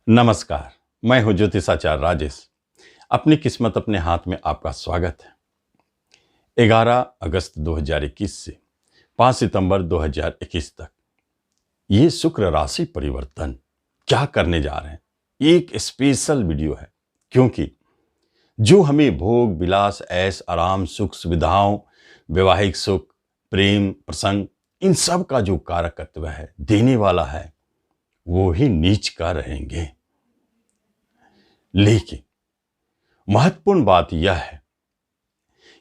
नमस्कार। मैं हूं ज्योतिषाचार्य राजेश। अपनी किस्मत अपने हाथ में आपका स्वागत है। 11 अगस्त 2021 से 5 सितंबर 2021 तक ये शुक्र राशि परिवर्तन क्या करने जा रहे हैं, एक स्पेशल वीडियो है। क्योंकि जो हमें भोग विलास ऐश आराम सुख सुविधाओं वैवाहिक सुख प्रेम प्रसंग इन सब का जो कारकत्व है देने वाला है वो ही नीच का रहेंगे। लेकिन महत्वपूर्ण बात यह है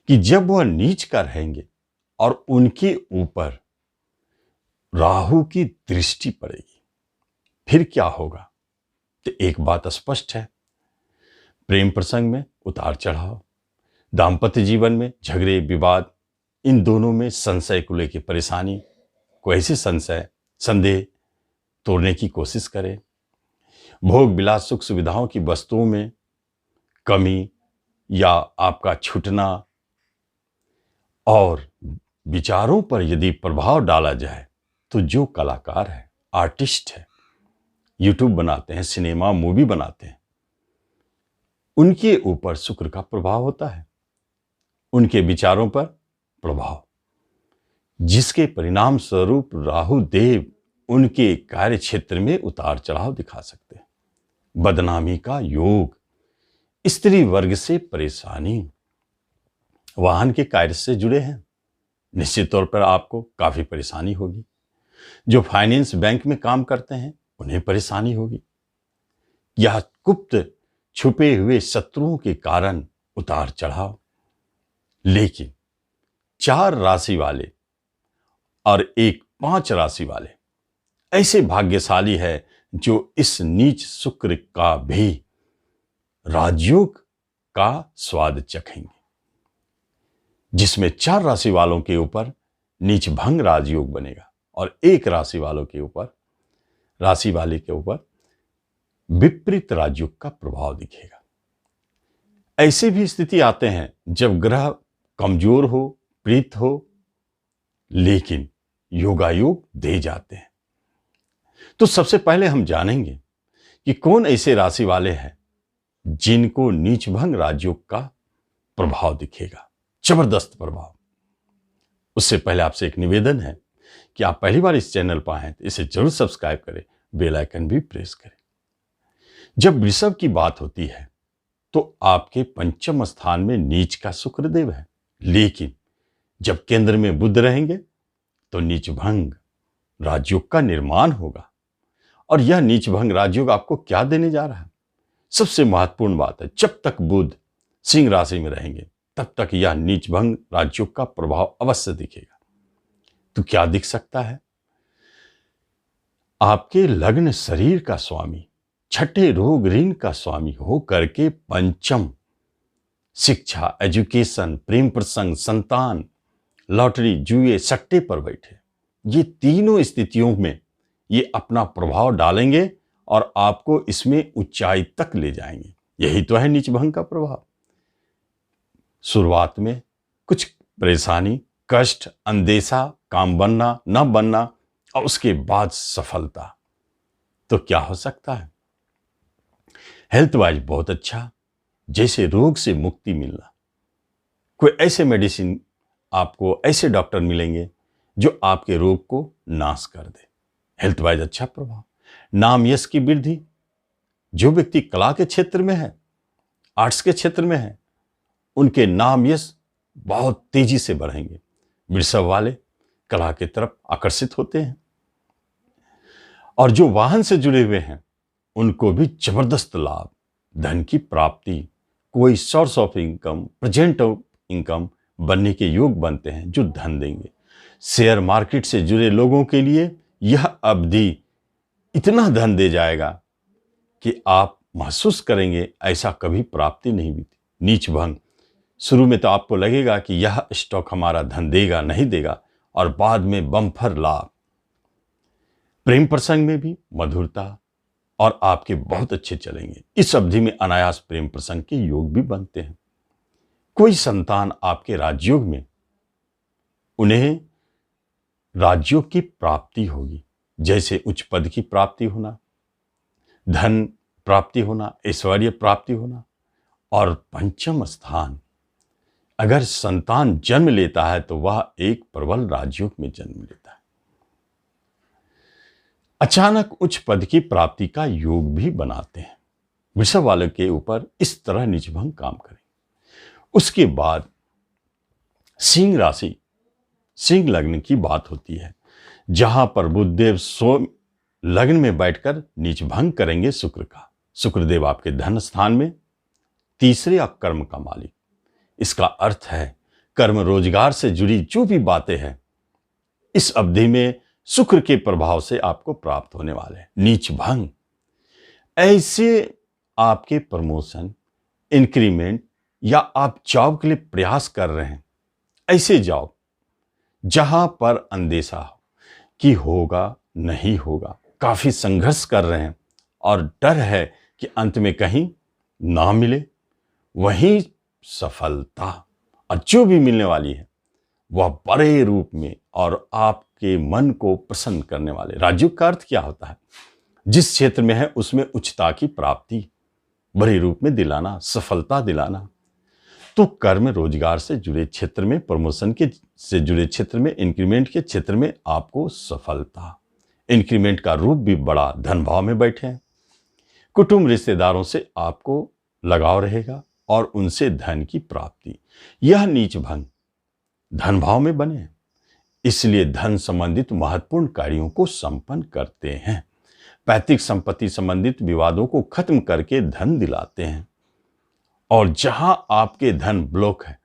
कि जब वह नीच का रहेंगे और उनके ऊपर राहु की दृष्टि पड़ेगी, फिर क्या होगा? तो एक बात स्पष्ट है, प्रेम प्रसंग में उतार चढ़ाव, दाम्पत्य जीवन में झगड़े विवाद, इन दोनों में संशय को लेकर परेशानी, कोई ऐसे संदेह तोड़ने की कोशिश करे, भोग विलास सुख सुविधाओं की वस्तुओं में कमी या आपका छूटना और विचारों पर यदि प्रभाव डाला जाए तो जो कलाकार है, आर्टिस्ट है, यूट्यूब बनाते हैं, सिनेमा मूवी बनाते हैं, उनके ऊपर शुक्र का प्रभाव होता है, उनके विचारों पर प्रभाव, जिसके परिणाम स्वरूप राहु देव उनके कार्य क्षेत्र में उतार चढ़ाव दिखा सकते हैं। बदनामी का योग, स्त्री वर्ग से परेशानी, वाहन के कार्य से जुड़े हैं, निश्चित तौर पर आपको काफी परेशानी होगी। जो फाइनेंस बैंक में काम करते हैं उन्हें परेशानी होगी। यह गुप्त छुपे हुए शत्रुओं के कारण उतार चढ़ाव। लेकिन 4 राशि वाले और 5 राशि वाले ऐसे भाग्यशाली है जो इस नीच शुक्र का भी राजयोग का स्वाद चखेंगे, जिसमें 4 राशि वालों के ऊपर नीच भंग राजयोग बनेगा और 1 राशि वालों के ऊपर विपरीत राजयोग का प्रभाव दिखेगा। ऐसे भी स्थिति आते हैं जब ग्रह कमजोर हो, प्रीत हो, लेकिन योगायोग दे जाते हैं। तो सबसे पहले हम जानेंगे कि कौन ऐसे राशि वाले हैं जिनको नीच भंग राजयोग का प्रभाव दिखेगा, जबरदस्त प्रभाव। उससे पहले आपसे एक निवेदन है कि आप पहली बार इस चैनल पर आए तो इसे जरूर सब्सक्राइब करें, बेल आइकन भी प्रेस करें। जब वृषभ की बात होती है तो आपके पंचम स्थान में नीच का शुक्रदेव है, लेकिन जब केंद्र में बुध रहेंगे तो नीच भंग राजयोग का निर्माण होगा। और यह नीच भंग राजयोग आपको क्या देने जा रहा है? सबसे महत्वपूर्ण बात है, जब तक बुध सिंह राशि में रहेंगे तब तक यह नीच भंग राजयोग का प्रभाव अवश्य दिखेगा। तो क्या दिख सकता है? आपके लग्न शरीर का स्वामी, छठे रोग ऋण का स्वामी हो करके पंचम शिक्षा, एजुकेशन, प्रेम प्रसंग, संतान, लॉटरी, जुए, सट्टे पर बैठे, ये तीनों स्थितियों में ये अपना प्रभाव डालेंगे और आपको इसमें ऊंचाई तक ले जाएंगे। यही तो है नीच भंग का प्रभाव। शुरुआत में कुछ परेशानी, कष्ट, अंदेशा, काम बनना न बनना और उसके बाद सफलता। तो क्या हो सकता है? हेल्थ वाइज बहुत अच्छा, जैसे रोग से मुक्ति मिलना, कोई ऐसे मेडिसिन आपको, ऐसे डॉक्टर मिलेंगे जो आपके रोग को नाश कर दे। हेल्थ वाइज अच्छा प्रभाव। नाम यश की वृद्धि, जो व्यक्ति कला के क्षेत्र में है, आर्ट्स के क्षेत्र में है, उनके नाम यश बहुत तेजी से बढ़ेंगे। वृषभ वाले कला की तरफ आकर्षित होते हैं। और जो वाहन से जुड़े हुए हैं उनको भी जबरदस्त लाभ, धन की प्राप्ति, कोई source of income, present of income बनने के योग बनते हैं जो धन देंगे। शेयर मार्केट से जुड़े लोगों के लिए यह अवधि इतना धन दे जाएगा कि आप महसूस करेंगे ऐसा कभी प्राप्ति नहीं हुई थी। नीच भंग, शुरू में तो आपको लगेगा कि यह स्टॉक हमारा धन देगा नहीं देगा, और बाद में बम्पर लाभ। प्रेम प्रसंग में भी मधुरता और आपके बहुत अच्छे चलेंगे। इस अवधि में अनायास प्रेम प्रसंग के योग भी बनते हैं। कोई संतान आपके राजयोग में, उन्हें राजयोग की प्राप्ति होगी, जैसे उच्च पद की प्राप्ति होना, धन प्राप्ति होना, ऐश्वर्य प्राप्ति होना। और पंचम स्थान, अगर संतान जन्म लेता है तो वह एक प्रबल राजयोग में जन्म लेता है। अचानक उच्च पद की प्राप्ति का योग भी बनाते हैं। वृषभ वालों के ऊपर इस तरह नीचभंग काम करें। उसके बाद सिंह राशि, सिंह लग्न की बात होती है, जहां पर बुधदेव स्वयं लग्न में बैठकर नीचभंग करेंगे शुक्र का। शुक्रदेव आपके धन स्थान में, तीसरे और कर्म का मालिक। इसका अर्थ है कर्म रोजगार से जुड़ी जो भी बातें हैं इस अवधि में शुक्र के प्रभाव से आपको प्राप्त होने वाले हैं। नीचभंग ऐसे आपके प्रमोशन, इंक्रीमेंट या आप जॉब के लिए प्रयास कर रहे हैं, ऐसे जॉब जहां पर अंदेशा हो कि होगा नहीं होगा, काफी संघर्ष कर रहे हैं और डर है कि अंत में कहीं ना मिले, वही सफलता और जो भी मिलने वाली है वह बड़े रूप में और आपके मन को प्रसन्न करने वाले। राजयोग का अर्थ क्या होता है? जिस क्षेत्र में है उसमें उच्चता की प्राप्ति बड़े रूप में दिलाना, सफलता दिलाना। तो कर्म रोजगार से जुड़े क्षेत्र में, प्रमोशन के से जुड़े क्षेत्र में, इंक्रीमेंट के क्षेत्र में आपको सफलता, इंक्रीमेंट का रूप भी बड़ा, धन भाव में बैठे हैं। कुटुंब रिश्तेदारों से आपको लगाव रहेगा और उनसे धन की प्राप्ति। यह नीचभंग धन भाव में बने, इसलिए धन संबंधित महत्वपूर्ण कार्यों को संपन्न करते हैं। पैतृक संपत्ति संबंधित विवादों को खत्म करके धन दिलाते हैं और जहां आपके धन ब्लॉक है,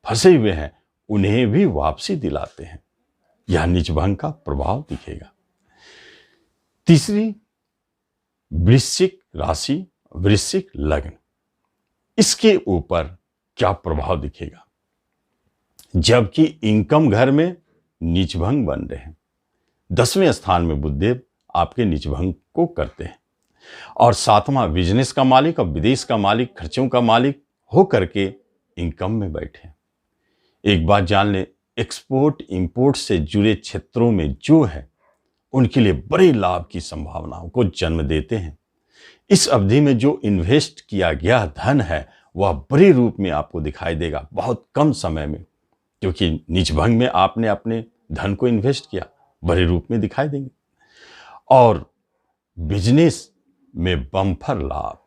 फंसे हुए हैं, उन्हें भी वापसी दिलाते हैं। यह नीचभंग का प्रभाव दिखेगा। तीसरी, वृश्चिक राशि, वृश्चिक लग्न, इसके ऊपर क्या प्रभाव दिखेगा? जबकि इनकम घर में नीचभंग बन रहे हैं, 10वें स्थान में बुधदेव आपके नीचभंग को करते हैं और 7वां बिजनेस का मालिक और विदेश का मालिक, खर्चों का मालिक हो करके इनकम में बैठे। एक बात जान ले, एक्सपोर्ट इंपोर्ट से जुड़े क्षेत्रों में जो है उनके लिए बड़े लाभ की संभावनाओं को जन्म देते हैं। इस अवधि में जो इन्वेस्ट किया गया धन है वह बड़े रूप में आपको दिखाई देगा बहुत कम समय में, क्योंकि नीचभंग में आपने अपने धन को इन्वेस्ट किया, बड़े रूप में दिखाई देंगे। और बिजनेस में बम्पर लाभ,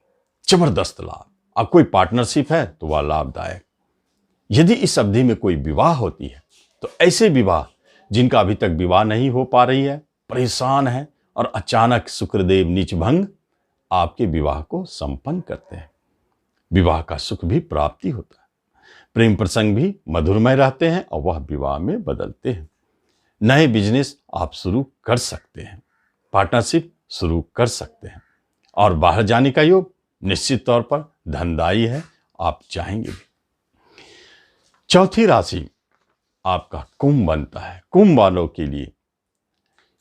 जबरदस्त लाभ। अब कोई पार्टनरशिप है तो वह लाभदायक। यदि इस अवधि में कोई विवाह होती है तो ऐसे विवाह जिनका अभी तक विवाह नहीं हो पा रही है, परेशान है, और अचानक शुक्रदेव नीचभंग आपके विवाह को संपन्न करते हैं। विवाह का सुख भी प्राप्ति होता है, प्रेम प्रसंग भी मधुरमय रहते हैं और वह विवाह में बदलते हैं। नए बिजनेस आप शुरू कर सकते हैं, पार्टनरशिप शुरू कर सकते हैं और बाहर जाने का योग निश्चित तौर पर धनदायी है, आप चाहेंगे भी। चौथी राशि आपका कुंभ बनता है। कुंभ वालों के लिए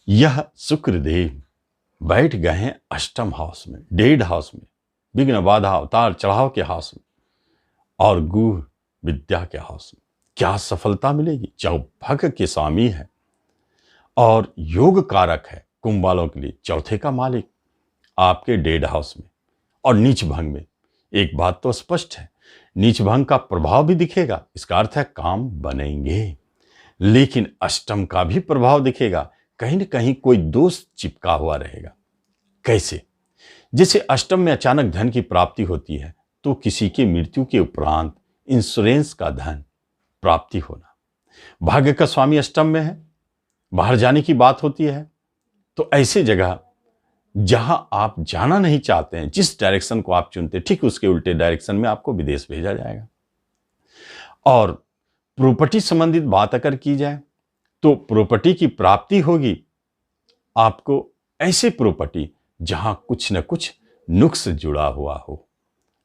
यह शुक्रदेव बैठ गए हैं अष्टम हाउस में, डेढ़ हाउस में, विघ्न बाधा उतार चढ़ाव के हाउस में और गुह विद्या के हाउस में। क्या सफलता मिलेगी? चौभाग्य के स्वामी है और योग कारक है। कुंभ वालों के लिए चौथे का मालिक आपके डेढ़ हाउस में और नीचभंग में। एक बात तो स्पष्ट है, नीचभंग का प्रभाव भी दिखेगा, इसका अर्थ है काम बनेंगे, लेकिन अष्टम का भी प्रभाव दिखेगा। कहीं न कहीं कोई दोष चिपका हुआ रहेगा। कैसे? जैसे अष्टम में अचानक धन की प्राप्ति होती है तो किसी की मृत्यु के उपरांत इंश्योरेंस का धन प्राप्ति होना। भाग्य का स्वामी अष्टम में है, बाहर जाने की बात होती है, तो ऐसे जगह जहां आप जाना नहीं चाहते हैं, जिस डायरेक्शन को आप चुनते, ठीक उसके उल्टे डायरेक्शन में आपको विदेश भेजा जाएगा। और प्रॉपर्टी संबंधित बात अगर की जाए तो प्रॉपर्टी की प्राप्ति होगी आपको, ऐसे प्रॉपर्टी जहां कुछ न कुछ नुक्स जुड़ा हुआ हो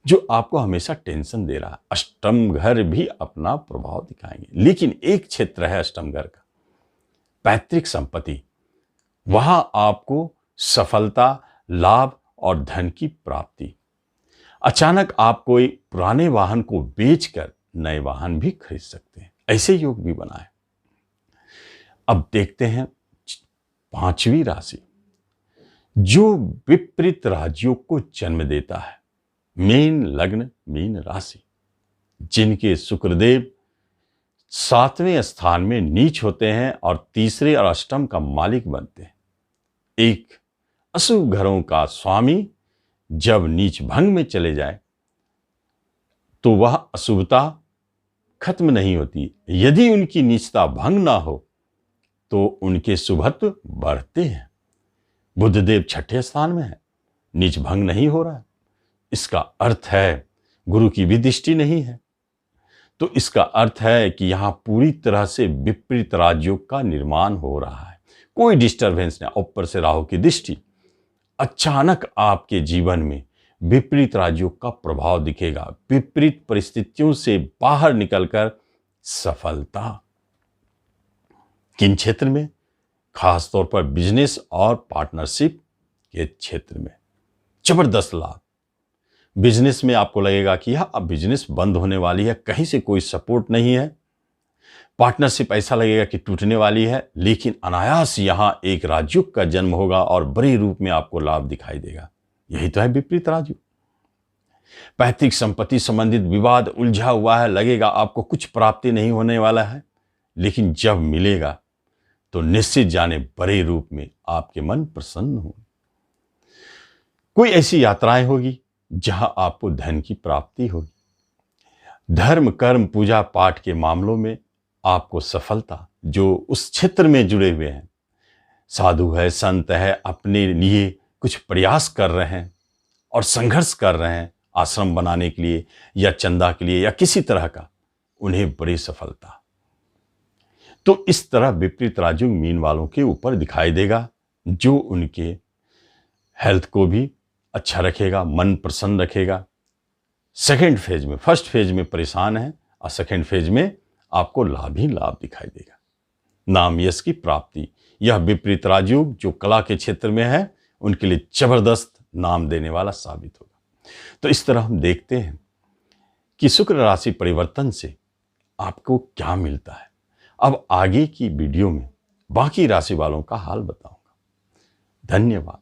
जो आपको हमेशा टेंशन दे रहा है। अष्टम घर भी अपना प्रभाव दिखाएंगे, लेकिन एक क्षेत्र है अष्टम घर का, पैतृक संपत्ति। वहां आपको सफलता, लाभ और धन की प्राप्ति। अचानक आप कोई पुराने वाहन को बेचकर नए वाहन भी खरीद सकते हैं, ऐसे योग भी बना है। अब देखते हैं पांचवी राशि जो विपरीत राजयोग को जन्म देता है। मीन लग्न, मीन राशि, जिनके शुक्रदेव 7वें स्थान में नीच होते हैं और तीसरे और अष्टम का मालिक बनते हैं। एक अशुभ घरों का स्वामी जब नीच भंग में चले जाए तो वह अशुभता खत्म नहीं होती। यदि उनकी नीचता भंग ना हो तो उनके शुभत्व बढ़ते हैं। बुधदेव 6ठे स्थान में है, नीच भंग नहीं हो रहा है। इसका अर्थ है गुरु की भी दृष्टि नहीं है, तो इसका अर्थ है कि यहां पूरी तरह से विपरीत राजयोग का निर्माण हो रहा है। कोई डिस्टरबेंस नहीं। ऊपर से राहु की दृष्टि, अचानक आपके जीवन में विपरीत राजयोग का प्रभाव दिखेगा। विपरीत परिस्थितियों से बाहर निकलकर सफलता। किन क्षेत्र में? खास तौर पर बिजनेस और पार्टनरशिप के क्षेत्र में जबरदस्त लाभ। बिजनेस में आपको लगेगा कि यह अब बिजनेस बंद होने वाली है, कहीं से कोई सपोर्ट नहीं है। पार्टनरशिप ऐसा लगेगा कि टूटने वाली है, लेकिन अनायास यहां एक राजयोग का जन्म होगा और बड़े रूप में आपको लाभ दिखाई देगा। यही तो है विपरीत राजयोग। पैतृक संपत्ति संबंधित विवाद उलझा हुआ है, लगेगा आपको कुछ प्राप्ति नहीं होने वाला है, लेकिन जब मिलेगा तो निश्चित जाने बड़े रूप में आपके मन प्रसन्न हो। कोई ऐसी यात्राएं होगी जहां आपको धन की प्राप्ति होगी। धर्म, कर्म, पूजा पाठ के मामलों में आपको सफलता, जो उस क्षेत्र में जुड़े हुए हैं, साधु है, संत है, अपने लिए कुछ प्रयास कर रहे हैं और संघर्ष कर रहे हैं आश्रम बनाने के लिए या चंदा के लिए या किसी तरह का, उन्हें बड़ी सफलता। तो इस तरह विपरीत राजयोग मीन वालों के ऊपर दिखाई देगा, जो उनके हेल्थ को भी अच्छा रखेगा, मन प्रसन्न रखेगा। सेकेंड फेज में, फर्स्ट फेज में परेशान है और सेकेंड फेज में आपको लाभ ही लाभ दिखाई देगा। नाम यश की प्राप्ति। यह विपरीत राजयोग जो कला के क्षेत्र में है, उनके लिए जबरदस्त नाम देने वाला साबित होगा। तो इस तरह हम देखते हैं कि शुक्र राशि परिवर्तन से आपको क्या मिलता है। अब आगे की वीडियो में बाकी राशि वालों का हाल बताऊंगा। धन्यवाद।